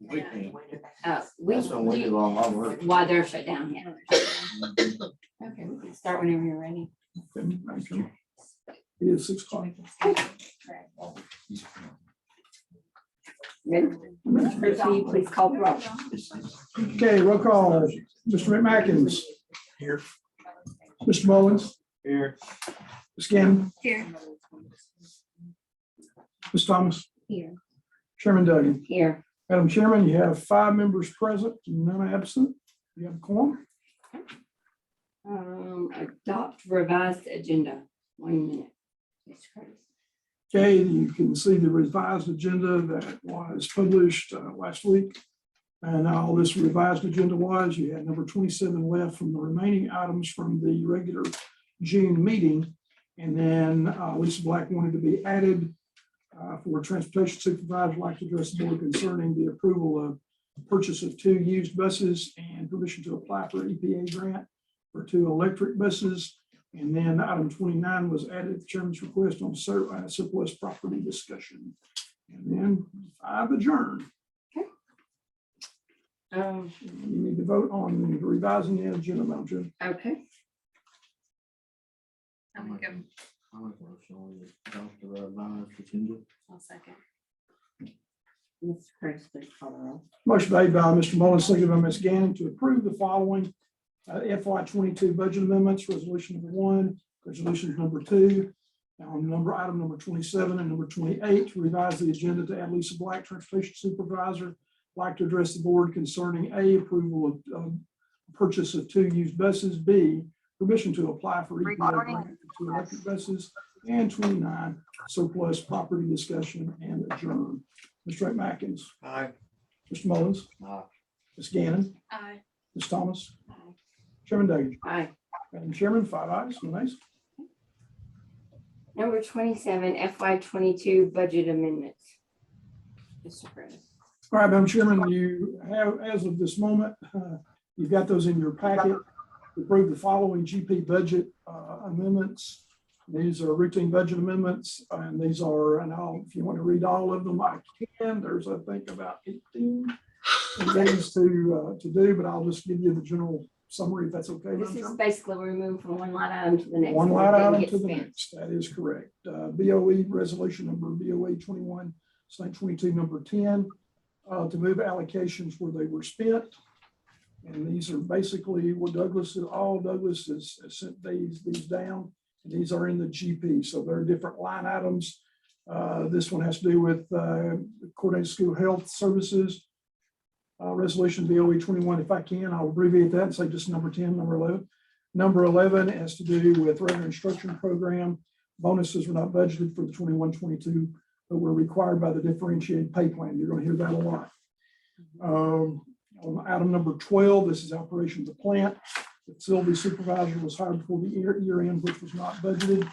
We can't. That's when we do all our work. Why they're shut down, yeah. Okay, we can start whenever you're ready. Okay, thank you. It is 6 o'clock. Ready? Mr. Chris, will you please call the roll? Okay, roll call. Mr. McMackins. Here. Mr. Mullins. Here. Ms. Gannon. Here. Ms. Thomas. Here. Chairman Duggan. Here. Madam Chairman, you have 5 members present, none absent. You have a quorum. Adopt revised agenda. 1 minute. Mr. Curtis. Okay, you can see the revised agenda that was published last week. And all this revised agenda was, you had number 27 left from the remaining items from the regular June meeting. And then Lisa Black wanted to be added for transportation supervisor, like to address the board concerning the approval of purchase of 2 used buses and permission to apply for EPA grant for 2 electric buses. And then item 29 was added at the chairman's request on surplus property discussion. And then 5 adjourned. You need to vote on revising the agenda, Madam Chair. Okay. I'll make a motion to adopt the revised agenda. I'll second. Mr. Curtis, please call the roll. Motion made by Mr. Mullins, seconded by Ms. Gannon to approve the following FY 22 budget amendments, resolution number 1, resolutions number 2, on item number 27 and number 28, to revise the agenda to add Lisa Black, transportation supervisor, like to address the board concerning A, approval of purchase of 2 used buses, B, permission to apply for EPA grant for 2 electric buses, and 29, surplus property discussion and adjourn. Mr. McMackins. Aye. Mr. Mullins. Aye. Ms. Gannon. Aye. Ms. Thomas. Aye. Chairman Duggan. Aye. Madam Chairman, 5 ayes, no nays. Number 27, FY 22 budget amendments. Mr. Curtis. All right, Madam Chairman, you have, as of this moment, you've got those in your packet. Approve the following GP budget amendments. These are routine budget amendments, and these are, and if you want to read all of them, I can. There's, I think, about 18 things to do, but I'll just give you the general summary if that's okay. This is basically removed from one line item to the next. One so line it didn't item get to the spent. next. That is correct. BOE resolution number BOE 21/22 number 10 to move allocations where they were spent. And these are basically what Douglas has sent these down. And these are in the GP. So they're different line items. This one has to do with coordinated school health services. Resolution BOE 21, if I can, I'll abbreviate that and say just number 10, number 11. Number 11 has to do with regular instruction program. Bonuses were not budgeted for the 21-22, but were required by the differentiated pay plan. You're going to hear that a lot. On item number 12, this is operation of the plant. The facility supervisor was hired before the year end, which was not budgeted.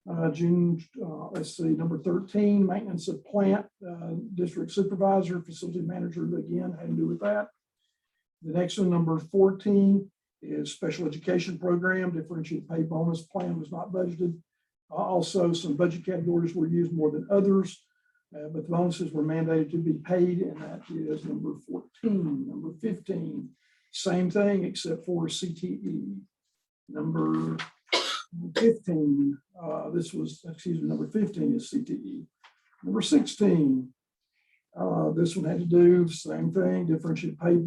Let's see, number 13, maintenance of plant, district supervisor, facility manager, again, had to do with that. The next one, number 14, is special education program, differentiated pay bonus plan was not budgeted. Also, some budget categories were used more than others, but the bonuses were mandated to be paid, and that is number 14. Number 15, same thing except for CTE. Number 15, number 15 is CTE. Number 16, this one had to do same thing, differentiated pay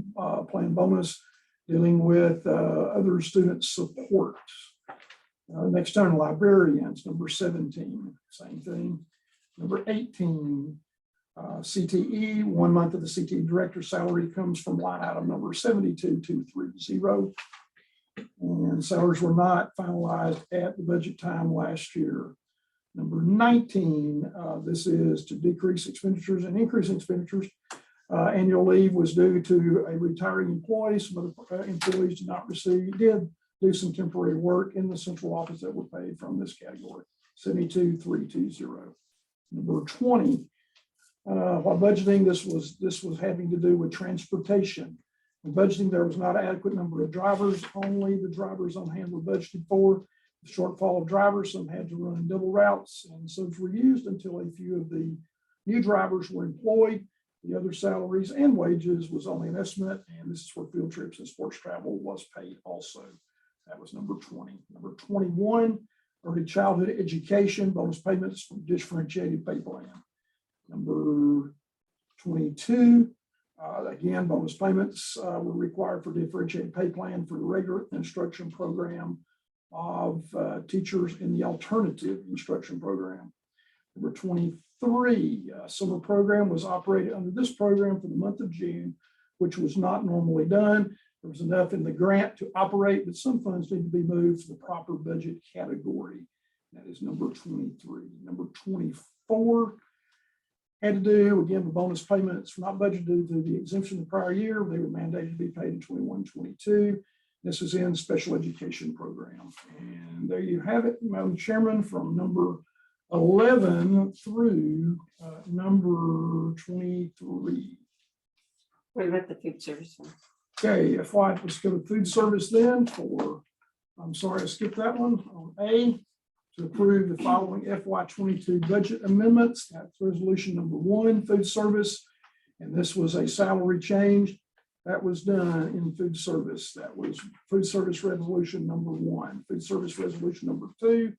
plan bonus, dealing with other student support. Next turn, librarians, number 17, same thing. Number 18, CTE, 1 month of the CTE director salary comes from line item number 72230. And salaries were not finalized at the budget time last year. Number 19, this is to decrease expenditures and increase expenditures. Annual leave was due to a retiring employee. Some other employees did do some temporary work in the central office that were paid from this category, 72320. Number 20, while budgeting, this was having to do with transportation. In budgeting, there was not an adequate number of drivers. Only the drivers on hand were budgeted for. The shortfall of drivers, some had to run double routes, and subs were used until a few of the new drivers were employed. The other salaries and wages was only an estimate, and this is where field trips and sports travel was paid also. That was number 20. Number 21, early childhood education, bonus payments from differentiated pay plan. Number 22, again, bonus payments were required for differentiated pay plan for the regular instruction program of teachers in the alternative instruction program. Number 23, summer program was operated under this program for the month of June, which was not normally done. There was enough in the grant to operate, but some funds need to be moved to the proper budget category. That is number 23. Number 24 had to do, again, the bonus payments were not budgeted due to the exemption the prior year. They were mandated to be paid in 21-22. This is in special education program. And there you have it, Madam Chairman, from number 11 through number 23. What about the food service one? Okay, let's go to food service then for, I'm sorry, I skipped that one. On A, to approve the following FY22 budget amendments. That's resolution number 1, food service. And this was a salary change that was done in food service. That was food service resolution number 1. Food service resolution number 2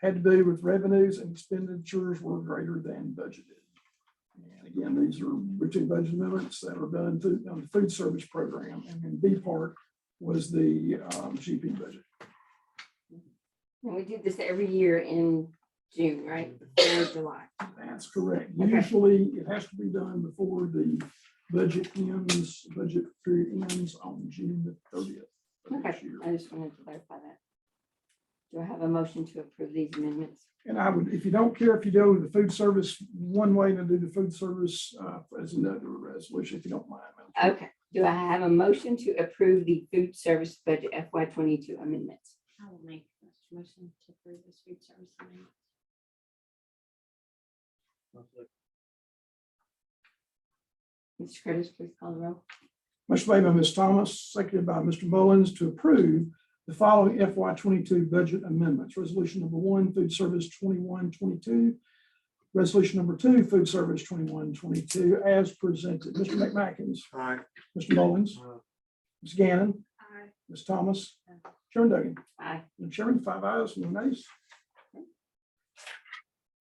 had to do with revenues and expenditures were greater than budgeted. And again, these are 2 budget amendments that are done on the food service program. And then B part was the GP budget. And we do this every year in June, right? Before July. That's correct. Okay. Usually it has to be done before the budget period ends on June the 30th of this Okay, year. I just wanted to clarify that. Do I have a motion to approve these amendments? And I would, if you don't care if you do the food service one way to do the food service as another resolution, if you don't mind. Okay, do I have a motion to approve the food service budget FY22 amendments? I will make a motion to approve this food service amendment. Mr. Curtis, please call the roll. Motion made by Ms. Thomas, seconded by Mr. Mullins to approve the following FY22 budget amendments. Resolution number 1, food service 21-22. Resolution number 2, food service 21-22 as presented. Mr. McMackins. Aye. Mr. Mullins. Ms. Gannon. Aye. Ms. Thomas. Chairman Duggan. Aye. Madam Chairman, 5 ayes, no nays.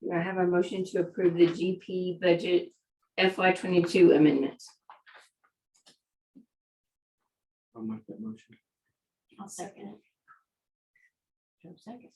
Do I have a motion to approve the GP budget FY22 amendments? I'll make that motion. I'll second it. Joe seconds.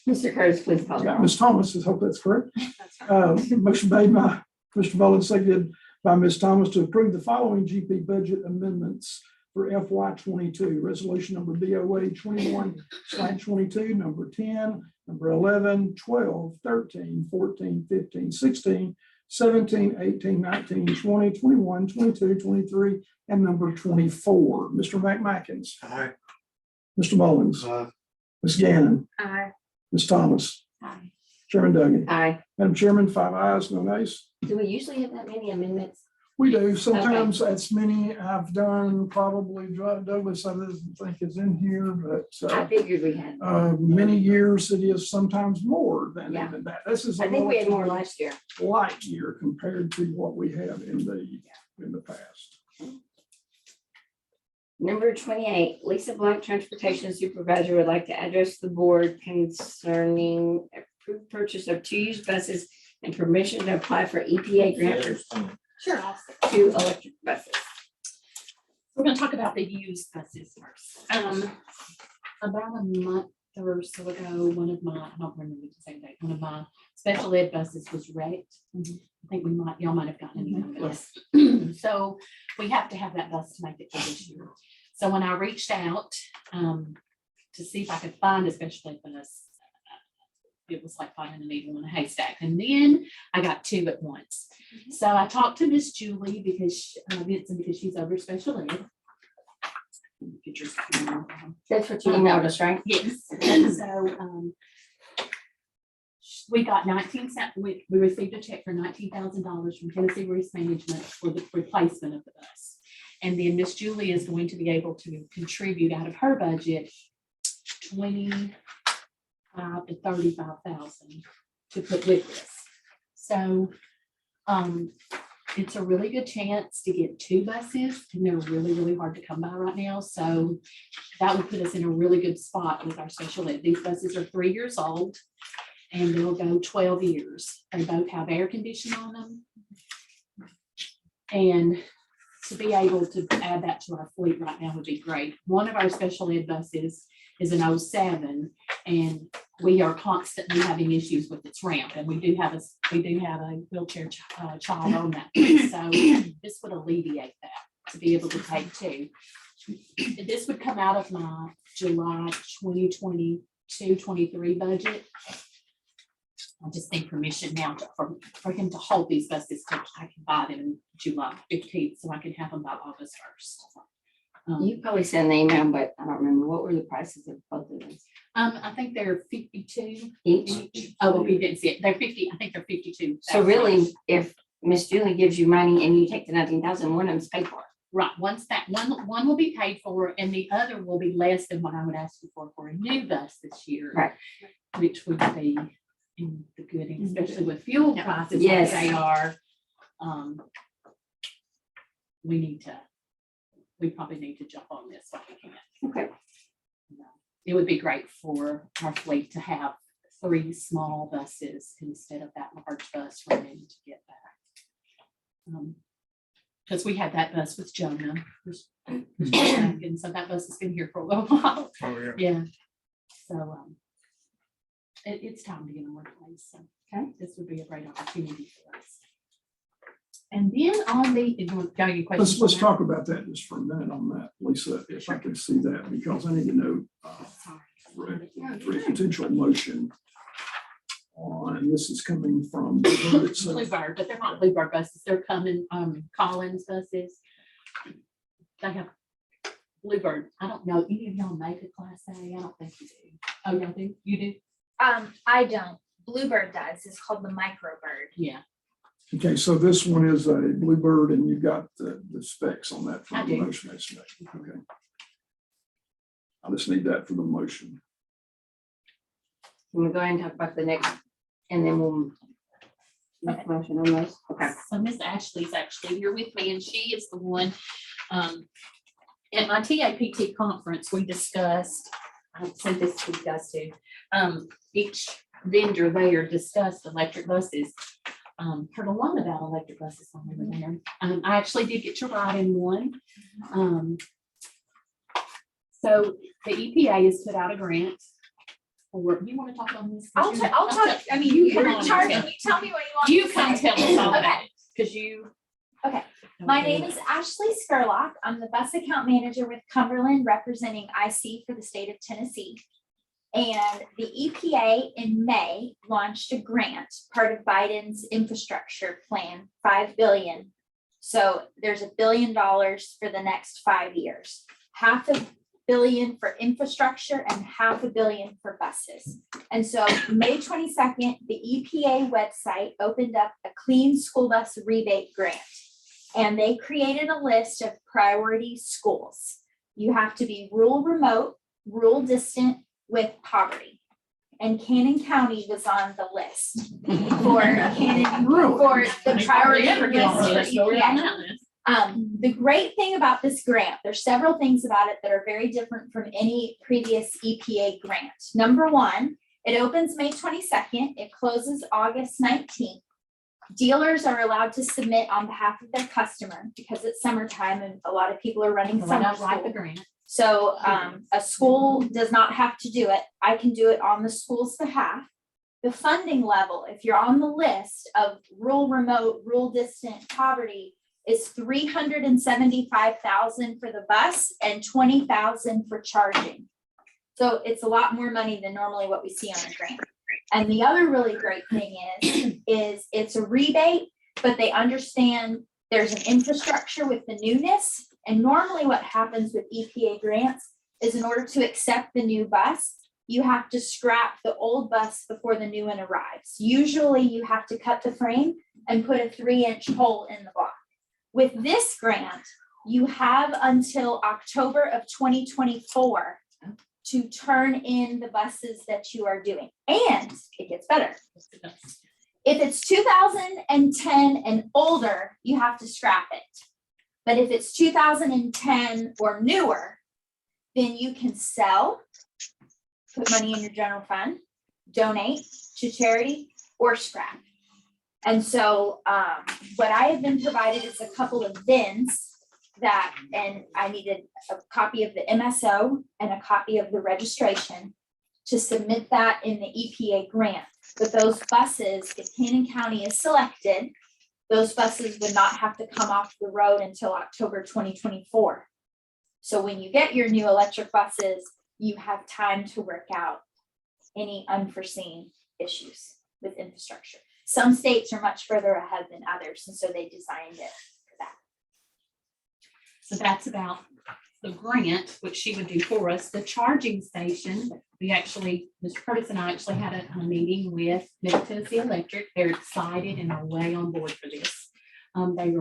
Mr. Curtis, please call the roll. Ms. Thomas, I hope that's correct. That's right. Motion made by Mr. Mullins, seconded by Ms. Thomas to approve the following GP budget amendments for FY22. Resolution number BOA 21/22, number 10, number 11, 12, 13, 14, 15, 16, 17, 18, 19, 20, 21, 22, 23, and number 24. Mr. McMackins. Aye. Mr. Mullins. Aye. Ms. Gannon. Aye. Ms. Thomas. Aye. Chairman Duggan. Aye. Madam Chairman, 5 ayes, no nays. Do we usually have that many amendments? We do. Sometimes that's many. I've done probably Douglas, I doesn't think is in here, but I figured we had. many years it is sometimes more than Yeah. even that. This is. a I think we had more relatively last year. light year compared to what we have in the past. Number 28, Lisa Black, Transportation Supervisor, would like to address the board concerning approved purchase of 2 used buses and permission to apply for EPA grant for Sure. I'll second. 2 electric buses. We're gonna talk about the used buses first. About a month or so ago, one of my, I don't remember the same date, one of my special ed buses was wrecked. I think y'all might have gotten an email. Yes. So we have to have that bus to make it for this year. So when I reached out to see if I could find a special ed bus, it was like finding a needle in a haystack. And then I got 2 at once. So I talked to Miss Julie because she's over special ed. Pictures. That's what you emailed us, right? Yes. And so we got we received a check for $19,000 from Tennessee Waste Management for the replacement of the bus. And then Miss Julie is going to be able to contribute out of her budget $25,000 to $35,000 to put with this. So it's a really good chance to get 2 buses, and they're really, really hard to come by right now. So that would put us in a really good spot with our special ed. These buses are 3 years old and they'll go 12 years. They both have air conditioning on them. And to be able to add that to our fleet right now would be great. One of our special ed buses is an 07, and we are constantly having issues with its ramp. And we do have a wheelchair child on that. So this would alleviate that, to be able to take 2. This would come out of my July 2022-23 budget. I just need permission now for him to hold these buses till I can buy them in July 15th, so I can have them by August 1st. You probably sent an email, but I don't remember. What were the prices of both of those? I think they're 52 Each? Oh, well, we didn't see it. They're 50. I think they're 52. So really, if Miss Julie gives you money and you take the 19,000, one of them's paid for. Right. Once that one will be paid for, and the other will be less than what I would ask you for a new bus this year. Right. Which would be in the good, especially with fuel prices Yes. like they are. We probably need to jump on this if we can. Okay. It would be great for our fleet to have 3 small buses instead of that large bus running to get back. Because we had that bus with Jonah, and so that bus has been here for a little while. Oh, yeah. Yeah. So it's time to get them replaced. So Okay. this would be a great opportunity for us. And then on the, if you want to go, any questions? Let's on talk about that just for a minute on that, Lisa, if I can see that, because I need to know that? Sorry. for a potential motion on, this is coming from the board itself. Bluebird, but they're not Bluebird buses. They're coming, Collins buses. They have Bluebird. I don't know. Any of y'all make a Class A? I don't think you do. Oh, y'all do? You do? I don't. Bluebird does. It's called the Microbird. Yeah. Okay, so this one is a Bluebird, and you've got the specs on that I for the do. motion. Okay. I just need that for the motion. Can we go ahead and talk about the next, and then we'll make a motion on those? Okay. So Miss Ashley's actually here with me, and she is the one, at my TAPT conference, we discussed, I sent this to you guys too. Each vendor there discussed electric buses. Heard a lot about electric buses on there. I actually did get to ride in one. So the EPA has put out a grant. Or you want to talk on this? I'll talk. I mean, you're in charge. You tell me what you want. You me to come say. tell us all Okay. about it, because you. Okay. My name is Ashley Skurlock. I'm the bus account manager with Cumberland, representing IC for the state of Tennessee. And the EPA in May launched a grant, part of Biden's infrastructure plan, $5 billion. So there's $1 billion for the next 5 years. $500 million for infrastructure and $500 million for buses. And so May 22nd, the EPA website opened up a clean school bus rebate grant. And they created a list of priority schools. You have to be rural remote, rural distant, with poverty. And Cannon County was on the list for the priority list for EPA. The great thing about this grant, there's several things about it that are very different from any previous EPA grant. Number one, it opens May 22nd. It closes August 19th. Dealers are allowed to submit on behalf of their customer because it's summertime and a lot of people are running Well, I summer don't like the school. grant. So a school does not have to do it. I can do it on the school's behalf. The funding level, if you're on the list of rural remote, rural distant poverty, is $375,000 for the bus and $20,000 for charging. So it's a lot more money than normally what we see on a grant. And the other really great thing is it's a rebate, but they understand there's an infrastructure with the newness. And normally what happens with EPA grants is in order to accept the new bus, you have to scrap the old bus before the new one arrives. Usually you have to cut the frame and put a 3-inch hole in the block. With this grant, you have until October of 2024 to turn in the buses that you are doing. And it gets better. If it's 2010 and older, you have to scrap it. But if it's 2010 or newer, then you can sell, put money in your general fund, donate to charity, or scrap. And so what I have been provided is a couple of bins that, and I needed a copy of the MSO and a copy of the registration to submit that in the EPA grant. But those buses, if Cannon County is selected, those buses would not have to come off the road until October 2024. So when you get your new electric buses, you have time to work out any unforeseen issues with infrastructure. Some states are much further ahead than others, and so they designed it for that. So that's about the grant, which she would do for us. The charging station, we actually, Mr. Curtis and I actually had a meeting with Middle Tennessee Electric. They're excited and are way on board for this. They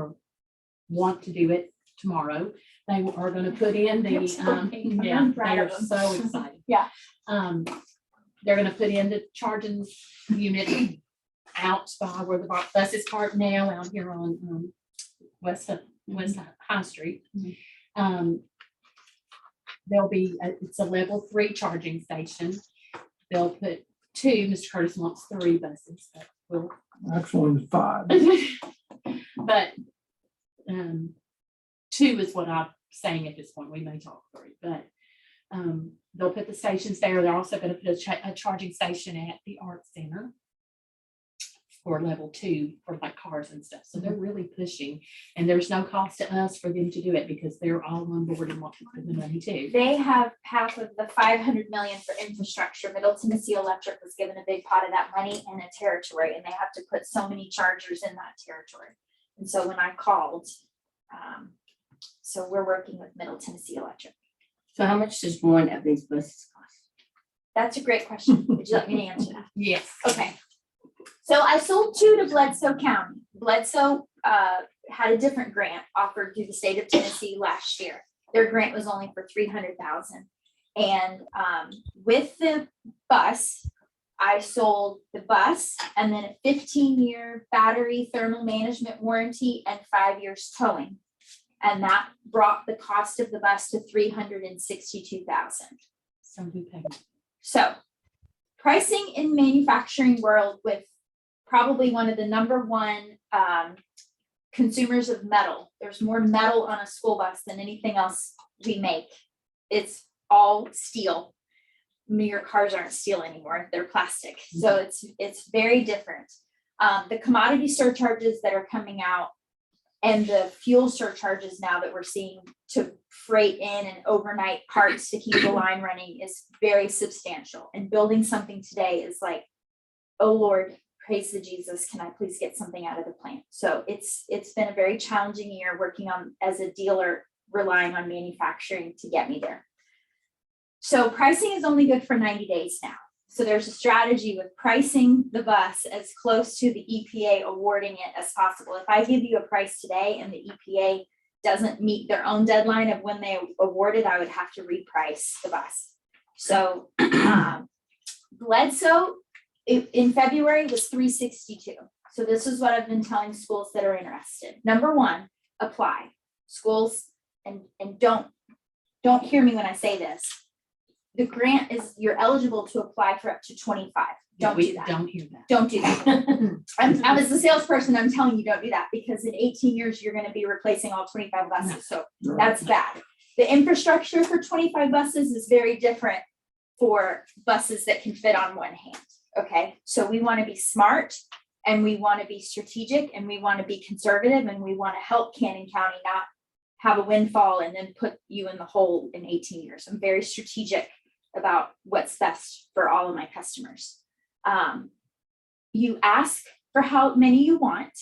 want to do it tomorrow. They are going to put in the, yeah, they are so excited. Yeah. They're going to put in the charging unit out by where the bus is parked now, out here on West High Street. There'll be, it's a level 3 charging station. They'll put 2, Mr. Curtis wants 3 buses, but we'll. Actually, 5. But 2 is what I'm saying at this point. We may talk 3, but they'll put the stations there. They're also going to put a charging station at the Art Center for level 2 for like cars and stuff. So they're really pushing, and there's no cost to us for them to do it because they're all on board and want to put the money too. They have half of the 500 million for infrastructure. Middle Tennessee Electric was given a big pot of that money and a territory, and they have to put so many chargers in that territory. And so when I called, so we're working with Middle Tennessee Electric. So how much does one of these buses cost? That's a great question. Would you like me to answer that? Yes. Okay. So I sold 2 to Bledsoe County. Bledsoe had a different grant offered through the state of Tennessee last year. Their grant was only for $300,000. And with the bus, I sold the bus and then a 15-year battery thermal management warranty and 5 years towing. And that brought the cost of the bus to $362,000. So we pay. So pricing in manufacturing world with probably one of the #1 consumers of metal. There's more metal on a school bus than anything else we make. It's all steel. Your cars aren't steel anymore, they're plastic. So it's very different. The commodity surcharges that are coming out and the fuel surcharges now that we're seeing to freight in and overnight parts to keep the line running is very substantial. And building something today is like, oh Lord, praise the Jesus, can I please get something out of the plant? So it's been a very challenging year working on as a dealer, relying on manufacturing to get me there. So pricing is only good for 90 days now. So there's a strategy with pricing the bus as close to the EPA awarding it as possible. If I give you a price today and the EPA doesn't meet their own deadline of when they award it, I would have to reprice the bus. So Bledsoe in February was $362. So this is what I've been telling schools that are interested. #1, apply. Schools, and don't hear me when I say this. The grant is, you're eligible to apply for up to 25. Don't do that. Don't hear that. Don't do that. I was the salesperson, I'm telling you, don't do that, because in 18 years, you're gonna be replacing all 25 buses, so that's bad. The infrastructure for 25 buses is very different for buses that can fit on one hand, okay? So we wanna be smart, and we wanna be strategic, and we wanna be conservative, and we wanna help Cannon County not have a windfall and then put you in the hole in 18 years. I'm very strategic about what's best for all of my customers. You ask for how many you want,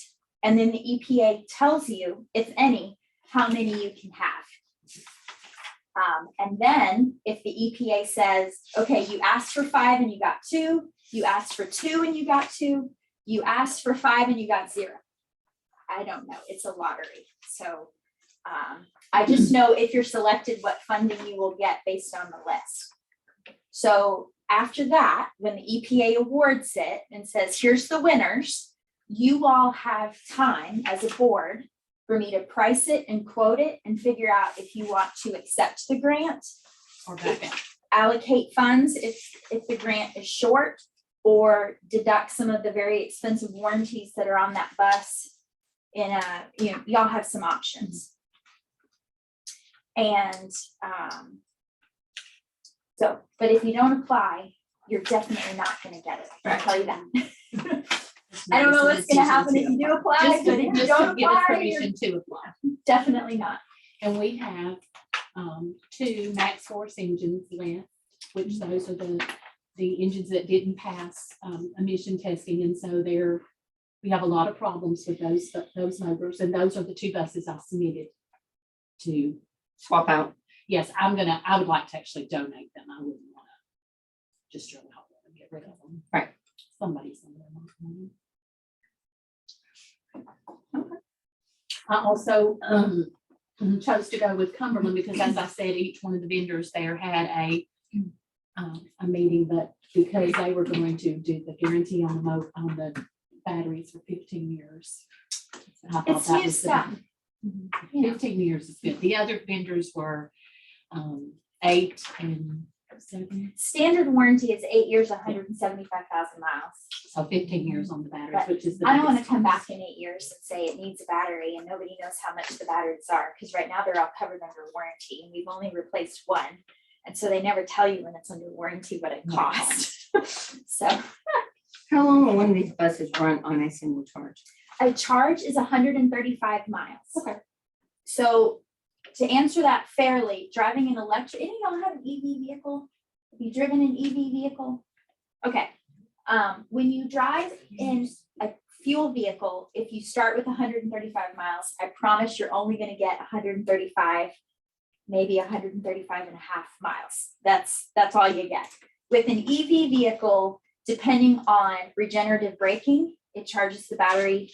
and then the EPA tells you, if any, how many you can have. And then if the EPA says, okay, you asked for 5 and you got 2, you asked for 2 and you got 2, you asked for 5 and you got 0. I don't know, it's a lottery. So I just know if you're selected, what funding you will get based on the list. So after that, when the EPA awards it and says, here's the winners, you all have time as a board for me to price it and quote it and figure out if you want to accept the grant, Or back out. allocate funds if the grant is short, or deduct some of the very expensive warranties that are on that bus. In y'all have some options. And so, but if you don't apply, you're definitely not gonna get it. I'll tell you that. I don't know what's gonna happen if you do apply, Just but if you to don't give us apply, you're permission to apply. definitely not. And we have 2 max force engines left, which those are the engines that didn't pass emission testing. And so we have a lot of problems with those motors. And those are the 2 buses I submitted to. Swap out. Yes, I would like to actually donate them. I wouldn't want to just throw out and get rid of them. Right. Somebody's somewhere wants money. I also chose to go with Cumberland because, as I said, each one of the vendors there had a meeting, but because they were going to do the guarantee on the batteries for 15 years. I thought It's that new was the- stuff. 15 years is good. The other vendors were 8 and 7, Standard warranty is 8 years, 175,000 miles. so 15 years on the batteries, But which is the I don't want to biggest come cost. back in 8 years and say it needs a battery and nobody knows how much the batteries are, because right now they're all covered under warranty and we've only replaced one. And so they never tell you when it's under warranty what it costs. So How long will one of these buses run on a single charge? a charge is 135 miles. Okay. So to answer that fairly, driving an electric, any of y'all have an EV vehicle? Have you driven an EV vehicle? Okay. When you drive in a fuel vehicle, if you start with 135 miles, I promise you're only going to get 135, maybe 135 and a half miles. That's all you get. With an EV vehicle, depending on regenerative braking, it charges the battery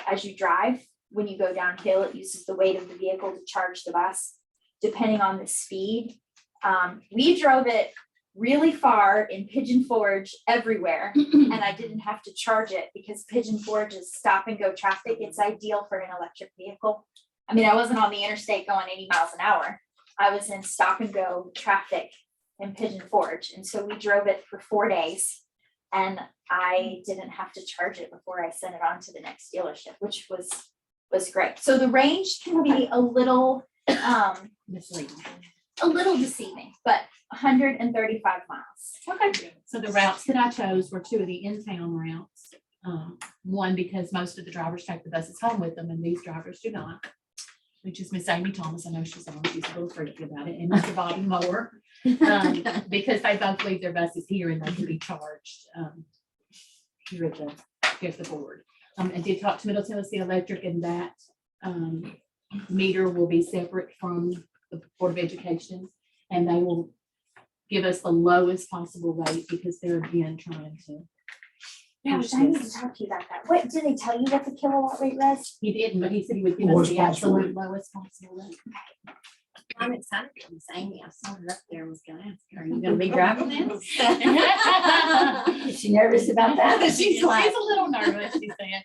as you drive. When you go downhill, it uses the weight of the vehicle to charge the bus, depending on the speed. We drove it really far in Pigeon Forge everywhere, and I didn't have to charge it because Pigeon Forge is stop and go traffic. It's ideal for an electric vehicle. I mean, I wasn't on the interstate going 80 miles an hour. I was in stop and go traffic in Pigeon Forge. And so we drove it for 4 days and I didn't have to charge it before I sent it on to the next dealership, which was great. So the range can be a little Misleading. deceiving, but 135 miles. Okay. So the routes that I chose were 2 of the in-town routes. One, because most of the drivers take the buses home with them and these drivers do not, which is Miss Amy Thomas. I know she's on, she's a little freaky about it, and Mr. Bobby Moore, because they both leave their buses here and they can be charged here at the board. I did talk to Middle Tennessee Electric, and that meter will be separate from the Board of Education, and they will give us the lowest possible rate because they're again trying to. Yeah, push I need to this. talk to you about that. What, did they tell you what the kilowatt rate was? He didn't, but he said he would give us Lowest the possible absolute rate. lowest possible rate. I'm excited for Miss Amy. I saw her up there and was gonna ask her, are you gonna be driving this? Is she nervous about that? She's a little nervous, she said.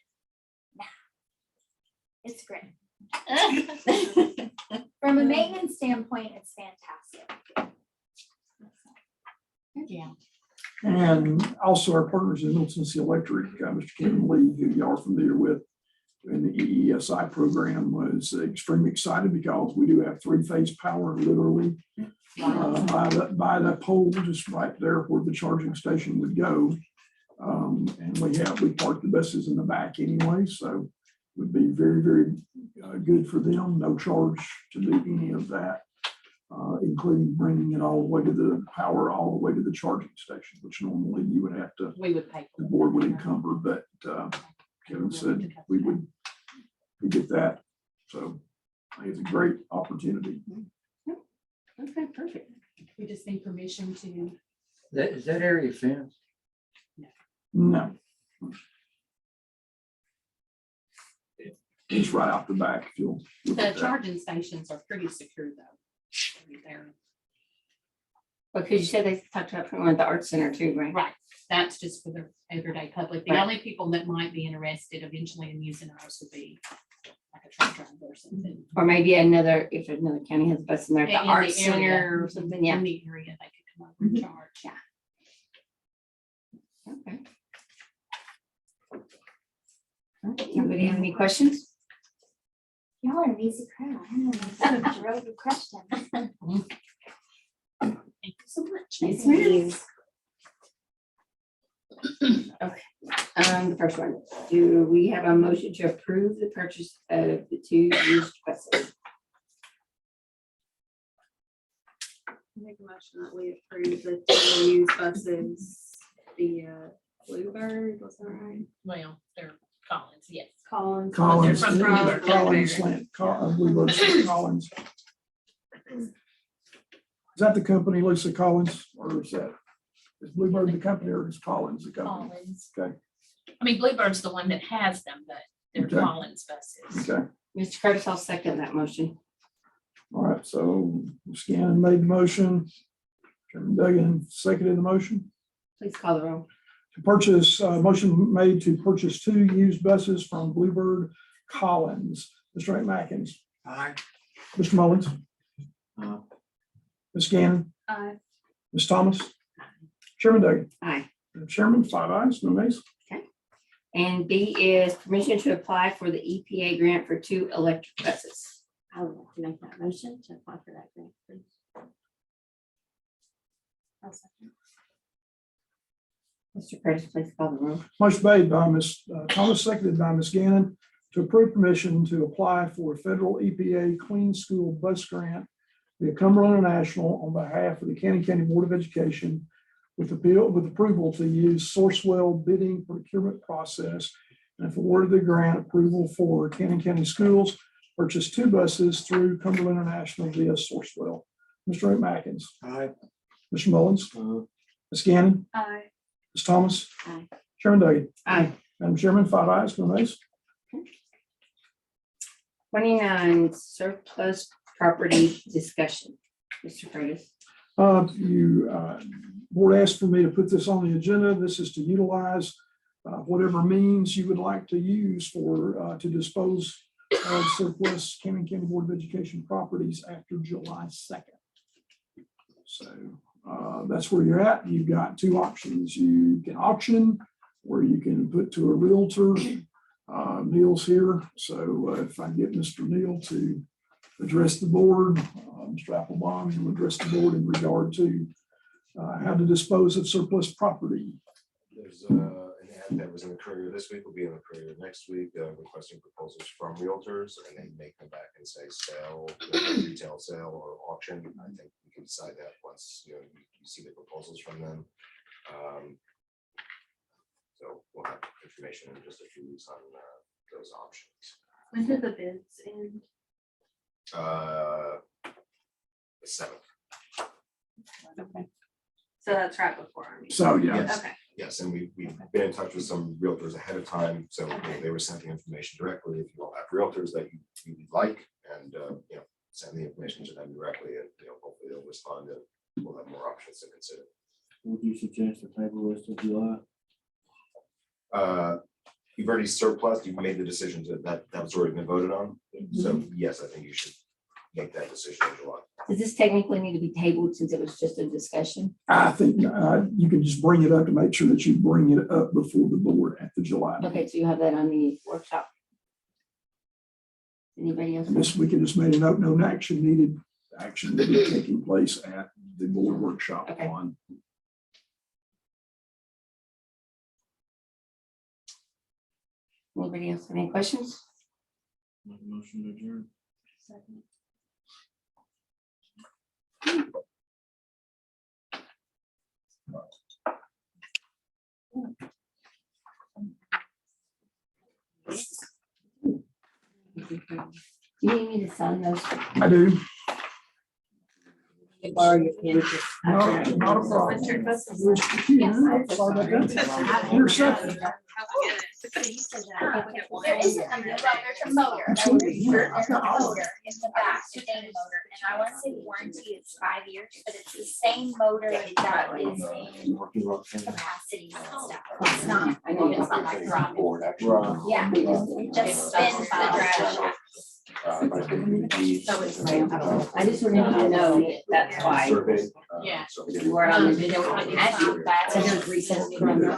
It's great. From a maintenance standpoint, it's fantastic. Yeah. And also our partners in Middle Tennessee Electric, Mr. Kevin Lee, who you are familiar with in the EESI program, was extremely excited because we do have 3-phase power literally by the pole just right there where the charging station would go. And we park the buses in the back anyway, so would be very, very good for them. No charge to do any of that. Including bringing it all the way to the power, all the way to the charging station, which normally you would have to, We would pay for the it. board would encumber, but Kevin said we get that. So I think it's a great opportunity. Okay, perfect. We just need permission to. Is that area fenced? No. It's right out the back. If you'll look The at that. charging stations are pretty secure though. They're Because you said they talked about putting one at the art center too, right? Right, that's just for the everyday public. The Right. only people that might be interested eventually in using ours would be like a truck driver or something. Or maybe another, if another county has a bus in there, In the the art area. center or something, yeah. In the area, they could come over and Mhm. charge. Okay. All right, anybody have any questions? Y'all are an easy crowd. That was a really good question. Thank you so much. Yes, ma'am. The first one, do we have a motion to approve the purchase of the 2 used buses? Make a motion that we approve the 2 used buses, the Bluebird, was that right? Well, they're Collins, yes. Collins. Collins, from Bluebird. Collins, Bluebird, Collins. Is that the company, Lisa Collins, or is Bluebird the company, or is Collins the company? Collins. Okay. I mean, Bluebird's the one that has them, but they're Okay. Collins buses. Okay, Mr. Curtis, I'll second that motion. all right, so Scannon made the motion. Chairman Duggan seconded the motion. Please call the roll. To purchase, motion made to purchase 2 used buses from Bluebird Collins. Mr. Ray Mackins. Aye. Mr. Mullins. Ms. Gannon. Aye. Ms. Thomas. Chairman Duggan. Aye. Chairman, 5 ayes, no nays. And B is permission to apply for the EPA grant for 2 electric buses. I would like to make that motion to apply for that grant, please. I'll second. Mr. Curtis, please call the roll. Motion made by Ms. Thomas, seconded by Ms. Gannon to approve permission to apply for a federal EPA Clean School Bus Grant via Cumberland International on behalf of the Cannon County Board of Education with approval to use Sourcewell bidding procurement process. And if awarded the grant, approval for Cannon County Schools, purchase 2 buses through Cumberland International via Sourcewell. Mr. Ray Mackins. Aye. Mr. Mullins. Ms. Gannon. Aye. Ms. Thomas. Aye. Chairman Duggan. Aye. Madam Chairman, 5 ayes, no nays. 29, surplus property discussion. Mr. Curtis. Board asked for me to put this on the agenda. This is to utilize whatever means you would like to use for, to dispose of surplus Cannon County Board of Education properties after July 2nd. So that's where you're at. You've got 2 options. You can auction, or you can put to a realtor. Neil's here, so if I get Mr. Neil to address the board, Mr. Applebaum, you'll address the board in regard to how to dispose of surplus property. There's an ad that was in the Courier this week, will be in the Courier next week, requesting proposals from realtors, and they may come back and say sell, retail sale or auction. I think we can decide that once, you see the proposals from them. So we'll have information in just a few weeks on those options. When do the bids end? The 7th. Okay. So that's right before our meeting. So, yeah. Yes. Okay. Yes, and we've been in touch with some realtors ahead of time, so they were sending information directly. If you all have realtors that you would like, and send the information to them directly, and hopefully they'll respond, and we'll have more options to consider. Would you suggest the table list of July? You've already surplus, you've made the decision that was already been voted on. So yes, I think you should make that decision in July. Does this technically need to be tabled since it was just a discussion? I think you can just bring it up to make sure that you bring it up before the board at the July meeting. Okay, so you have that on the workshop. Anybody else? And this, we can just make a note, no action needed. Action will be taking place at the board workshop Okay. on. Anybody else have any questions? Make a motion to adjourn. Second. You need me to sign those? I do. Borrow your pen. just- Not a problem. Sorry about that. You're second. There isn't a, well, there's a motor, there's a motor in the back, the main motor, and I wanna say warranty is 5 years, but it's the same motor that is in capacity and stuff. It's not, I know It's not like driving. yeah, it just spins the drive shaft. So it's. I just wanted to know that that's why Survey. Yeah. So we you were on the video, I had you, so there's recess from the.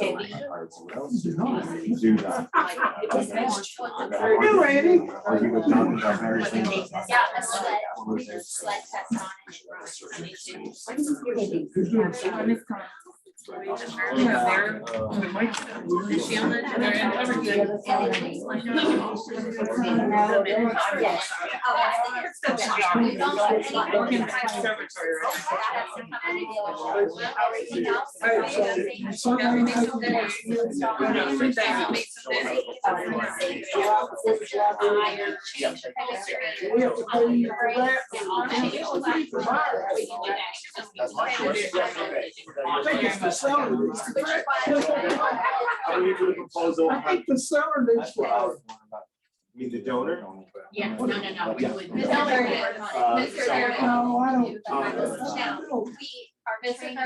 Do not. Do not. Hey, Randy. Are you talking about very soon? Yeah, a sled test on it. We have to pay you for that. I think it's the seller needs to pay. I think the seller needs to pay. Mean the donor? Yeah, no. we would- No, No, I don't. no, we are Take trained.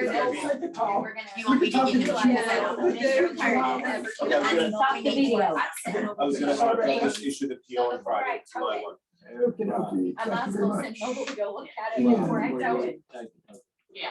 the talk. We're gonna. You want me to give you the Stop the video. I was gonna start, I just issued the PO on Friday. July 1. Okay, okay. I'm Thank not you very supposed much. to send Mobile to go look at it before I tow it. Yeah.